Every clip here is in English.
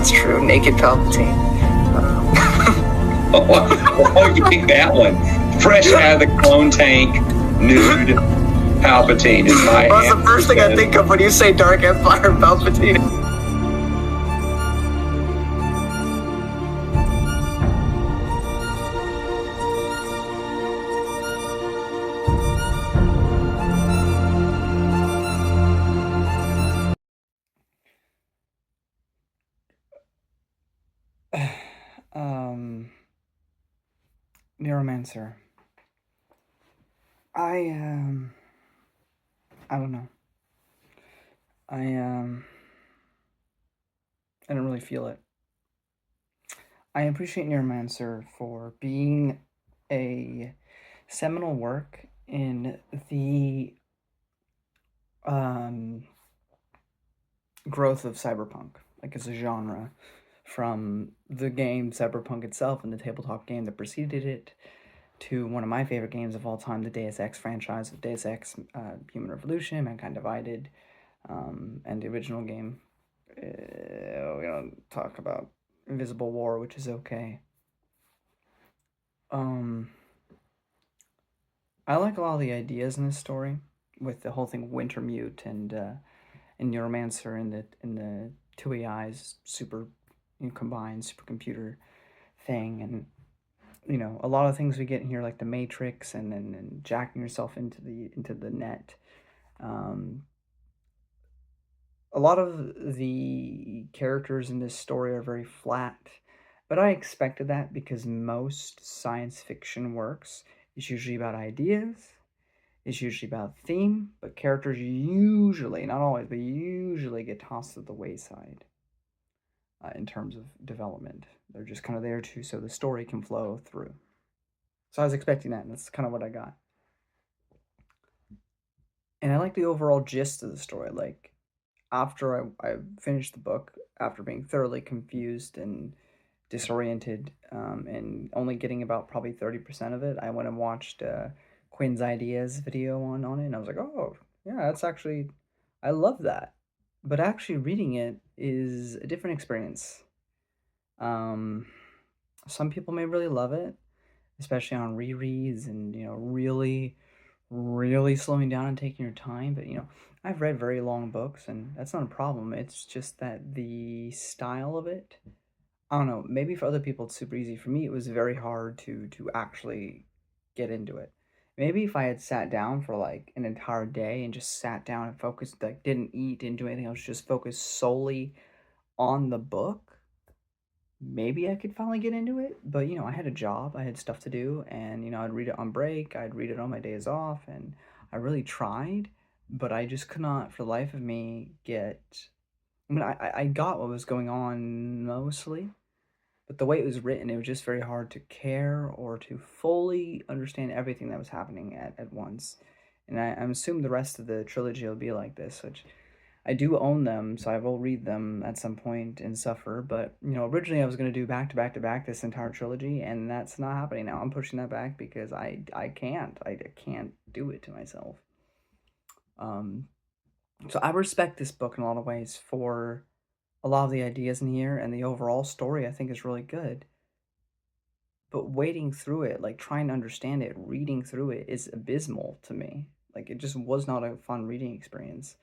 that's true. Naked Palpatine. Oh, you pick that one. Fresh out of the clone tank, nude Palpatine is my Well, that's the first thing I think of when you say Dark Empire Palpatine. Neuromancer. I don't know. I don't really feel it. I appreciate Neuromancer for being a seminal work in the growth of cyberpunk, like as a genre, from the game Cyberpunk itself and the tabletop game that preceded it, to one of my favorite games of all time, the Deus Ex franchise of Deus Ex Human Revolution, Mankind Divided, and the original game. We don't talk about Invisible War, which is okay. I like a lot of the ideas in this story, with the whole thing Wintermute and Neuromancer and the two AIs super combined supercomputer thing, and a lot of things we get in here, like the Matrix and then jacking yourself into the net. A lot of the characters in this story are very flat, but I expected that because most science fiction works is usually about ideas, it's usually about theme, but characters usually, not always, but usually get tossed to the wayside in terms of development. They're just kind of there so the story can flow through. So I was expecting that, and that's kind of what I got. And I like the overall gist of the story. Like, after I finished the book, after being thoroughly confused and disoriented, and only getting about probably 30% of it, I went and watched Quinn's Ideas video on it, and I was like, oh, yeah, that's actually, I love that. But actually reading it is a different experience. Some people may really love it, especially on rereads and, really, really slowing down and taking your time. But, I've read very long books, and that's not a problem. It's just that the style of it, I don't know, maybe for other people it's super easy. For me, it was very hard to actually get into it. Maybe if I had sat down for like an entire day and just sat down and focused, like didn't eat, didn't do anything else, just focused solely on the book, maybe I could finally get into it. But, I had a job, I had stuff to do, and, I'd read it on break, I'd read it on my days off, and I really tried, but I just could not, for the life of me, I got what was going on mostly, but the way it was written, it was just very hard to care or to fully understand everything that was happening at once. And I'm assuming the rest of the trilogy will be like this, which I do own them, so I will read them at some point and suffer. But, originally I was going to do back to back to back this entire trilogy, and that's not happening now. I'm pushing that back because I can't. I can't do it to myself. So I respect this book in a lot of ways for a lot of the ideas in here, and the overall story I think is really good. But wading through it, like trying to understand it, reading through it is abysmal to me. Like, it just was not a fun reading experience.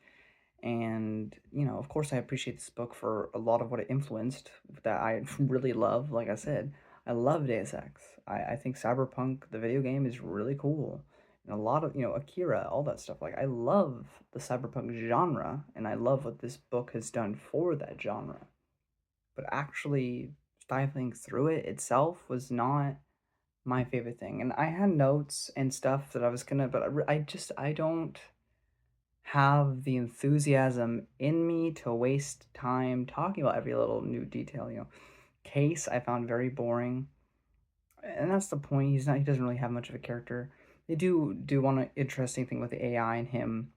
And, of course, I appreciate this book for a lot of what it influenced that I really love. Like I said, I love Deus Ex. I think Cyberpunk, the video game, is really cool. And a lot of, Akira, all that stuff. Like, I love the Cyberpunk genre, and I love what this book has done for that genre. But actually stifling through it itself was not my favorite thing. And I had notes and stuff that I was gonna, but I don't have the enthusiasm in me to waste time talking about every little new detail. Case I found very boring, and that's the point. He doesn't really have much of a character. They do one interesting thing with the AI and him,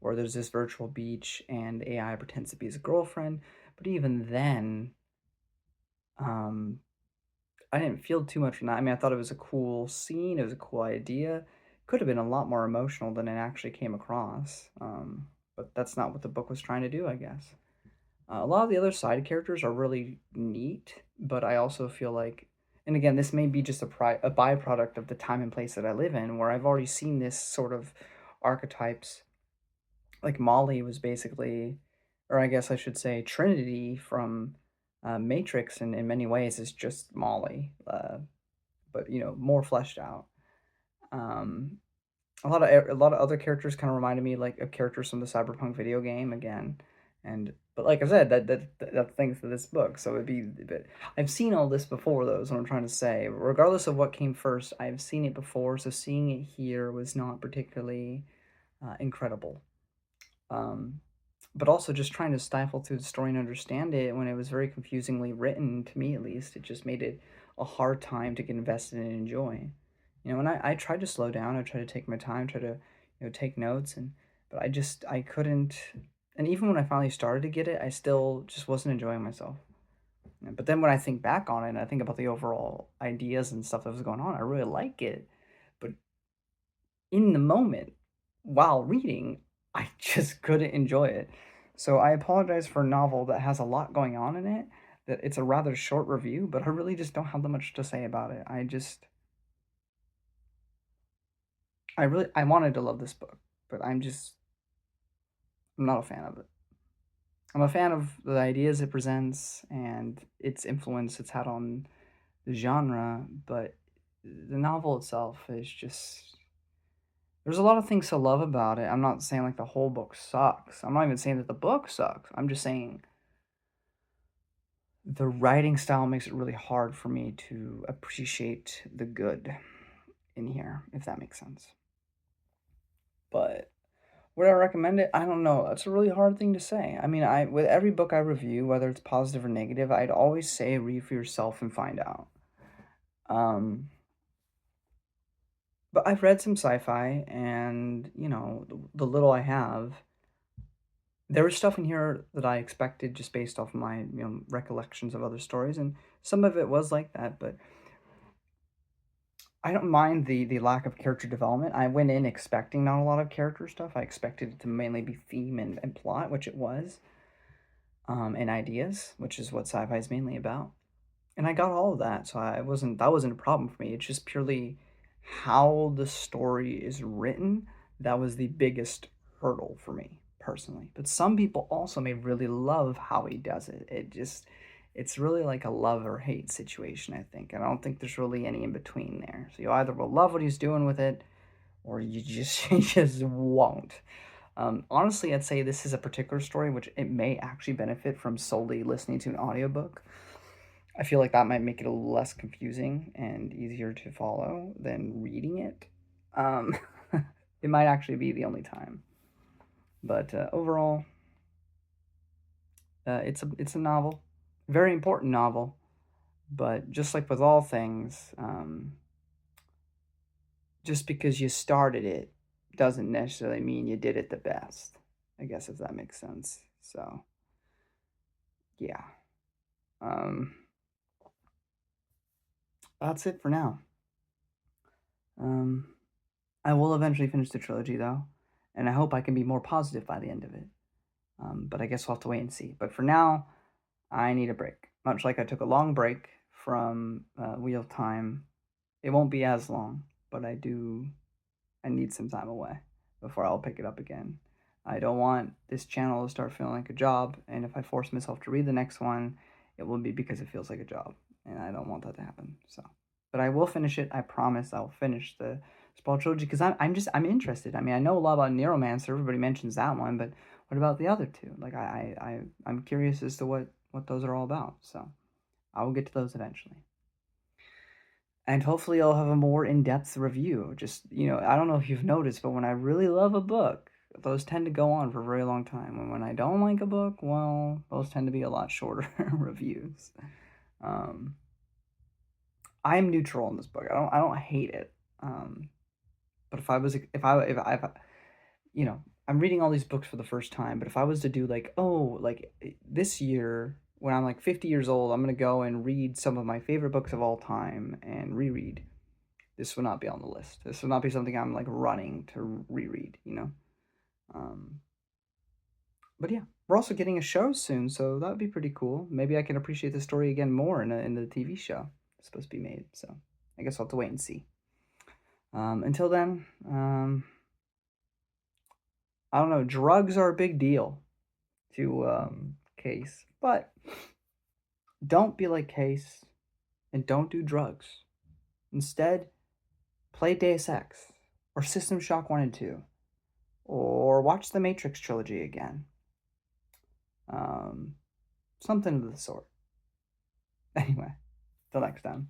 where there's this virtual beach and AI pretends to be his girlfriend, but even then, I didn't feel too much from that. I mean, I thought it was a cool scene, it was a cool idea. Could have been a lot more emotional than it actually came across. But that's not what the book was trying to do, I guess. A lot of the other side characters are really neat, but I also feel like, and again, this may be just a byproduct of the time and place that I live in, where I've already seen this sort of archetypes. Like Molly was basically, or I guess I should say, Trinity from Matrix, in many ways is just Molly, but more fleshed out. Um, a lot of other characters kind of reminded me like of characters from the Cyberpunk video game again, and but like I said, that's thanks to this book. So it'd be, but I've seen all this before, though. Is what I'm trying to say. Regardless of what came first, I've seen it before. So seeing it here was not particularly incredible. Um, but also just trying to stifle through the story and understand it when it was very confusingly written, to me at least, it just made it a hard time to get invested and enjoy. And I tried to slow down, I tried to take my time, try to, take notes, but I couldn't. And even when I finally started to get it, I still just wasn't enjoying myself. But then when I think back on it and I think about the overall ideas and stuff that was going on, I really like it. But in the moment, while reading, I just couldn't enjoy it. So I apologize for a novel that has a lot going on in it. That it's a rather short review, but I really just don't have that much to say about it. I wanted to love this book, but I'm not a fan of it. I'm a fan of the ideas it presents and its influence it's had on the genre, but the novel itself is just, there's a lot of things to love about it. I'm not saying like the whole book sucks. I'm not even saying that the book sucks. I'm just saying the writing style makes it really hard for me to appreciate the good in here, if that makes sense. But would I recommend it? I don't know. That's a really hard thing to say. I mean, I with every book I review, whether it's positive or negative, I'd always say read for yourself and find out. Um, but I've read some sci-fi, and the little I have, there was stuff in here that I expected just based off my recollections of other stories, and some of it was like that. But I don't mind the lack of character development. I went in expecting not a lot of character stuff. I expected it to mainly be theme and plot, which it was, and ideas, which is what sci-fi is mainly about. And I got all of that, so that wasn't a problem for me. It's just purely how the story is written that was the biggest hurdle for me personally. But some people also may really love how he does it. It's really like a love or hate situation, I think. And I don't think there's really any in between there. So you either will love what he's doing with it, or you just you just won't. Honestly, I'd say this is a particular story which it may actually benefit from solely listening to an audiobook. I feel like that might make it a little less confusing and easier to follow than reading it. Um, it might actually be the only time. But overall, it's a novel, very important novel. But just like with all things, just because you started it doesn't necessarily mean you did it the best. I guess if that makes sense. So yeah, um, that's it for now. Um, I will eventually finish the trilogy though, and I hope I can be more positive by the end of it. But I guess we'll have to wait and see. But for now, I need a break. Much like I took a long break from Wheel of Time, it won't be as long, but I need some time away before I'll pick it up again. I don't want this channel to start feeling like a job, and if I force myself to read the next one, it will be because it feels like a job, and I don't want that to happen. So, but I will finish it. I promise I'll finish the Sprawl trilogy because I'm interested. I mean, I know a lot about Neuromancer. Everybody mentions that one, but what about the other two? Like I'm curious as to what those are all about. So I will get to those eventually. And hopefully I'll have a more in-depth review. Just, I don't know if you've noticed, but when I really love a book, those tend to go on for a very long time. And when I don't like a book, well, those tend to be a lot shorter reviews. Um, I am neutral in this book. I don't hate it. But if I, I'm reading all these books for the first time, but if I was to do like, oh, like this year when I'm like 50 years old, I'm going to go and read some of my favorite books of all time and reread. This would not be on the list. This would not be something I'm like running to reread, Um, But yeah, we're also getting a show soon, so that would be pretty cool. Maybe I can appreciate the story again more in the TV show it's supposed to be made. So I guess I'll have to wait and see. Until then, I don't know. Drugs are a big deal to Case, but don't be like Case and don't do drugs. Instead, play Deus Ex or System Shock 1 and 2 or watch the Matrix trilogy again. Something of the sort. Anyway, till next time.